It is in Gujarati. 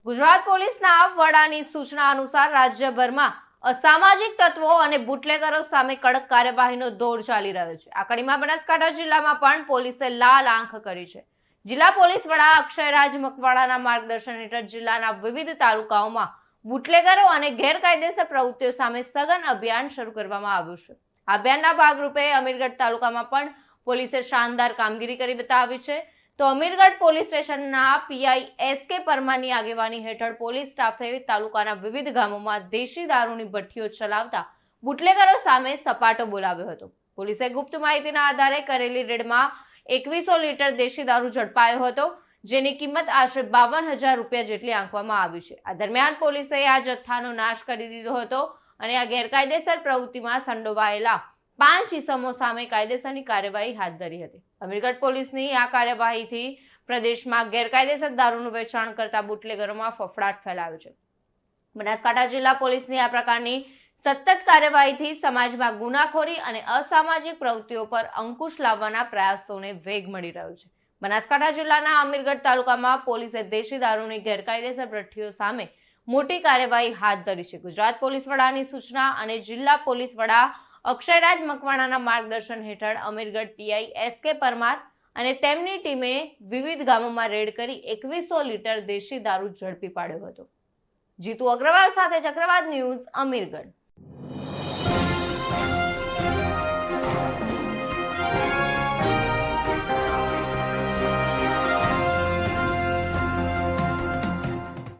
ગુજરાત પોલીસના વડાની સૂચના અનુસાર રાજ્યભરમાં અસામાજિક તત્વો અને બુટલેગરો સામે કડક કાર્યવાહીનો દોર ચાલી રહ્યો છે। આ કડીમાં બનાસકાંઠા જિલ્લામાં પણ પોલીસે લાલ આંખ કરી છે। જિલ્લા પોલીસ વડા અક્ષયરાજ મકવાણાના માર્ગદર્શન હેઠળ જિલ્લાના વિવિધ તાલુકાઓમાં બુટલેગરો અને ગેરકાયદેસર પ્રવૃત્તિઓ સામે સઘન અભિયાન શરૂ કરવામાં આવ્યું છે। આ અભિયાનના ભાગરૂપે અમીરગઢ તાલુકામાં પણ પોલીસે શાનદાર કામગીરી કરી બતાવી છે। તો અમીરગઢ પોલીસ સ્ટેશનના પીઆઈ એસકે પરમારની આગેવાની હેઠળ પોલીસ સ્ટાફે તાલુકાના વિવિધ ગામોમાં દેશી દારૂની ભઠ્ઠીઓ ચલાવતા બુટલેગરો સામે સપાટો બોલાવ્યો હતો। પોલીસે ગુપ્ત માહિતીના આધારે કરેલી રેડમાં 2100 લીટર દેશી દારૂ ઝડપાયો હતો, જેની કિંમત આશરે 52,000 રૂપિયા જેટલી આંકવામાં આવી છે। આ દરમિયાન પોલીસે આ જથ્થાનો નાશ કરી દીધો હતો અને આ ગેરકાયદેસર પ્રવૃત્તિમાં સંડોવાયેલા 5 ઇસમો સામે કાયદેસરની કાર્યવાહી હાથ ધરી હતી। અમીરગઢ પોલીસની આ કાર્યવાહીથી પ્રદેશમાં ગેરકાયદેસર દારૂનું વેચાણ કરતા બુટલેગરોમાં ફફડાટ ફેલાયો છે। બનાસકાંઠા જિલ્લા પોલીસની આ પ્રકારની સતત કાર્યવાહીથી સમાજમાં ગુનાખોરી અને અસામાજિક પ્રવૃત્તિઓ પર અંકુશ લાવવાના પ્રયાસોને વેગ મળી રહ્યો છે। બનાસકાંઠા જિલ્લાના અમીરગઢ તાલુકામાં પોલીસે દેશી દારૂની ગેરકાયદેસર ભઠ્ઠીઓ સામે મોટી કાર્યવાહી હાથ ધરી છે। ગુજરાત પોલીસ વડાની સૂચના અને જિલ્લા પોલીસ વડા અક્ષયરાજ મકવાણાના માર્ગદર્શન હેઠળ અમીરગઢ પીઆઈ એસકે પરમાર અને તેમની ટીમે વિવિધ ગામોમાં રેડ કરી 2100 લીટર દેશી દારૂ ઝડપી પાડ્યો હતો। જીતુ અગ્રવાલ સાથે ચક્રવાત ન્યૂઝ, અમીરગઢ।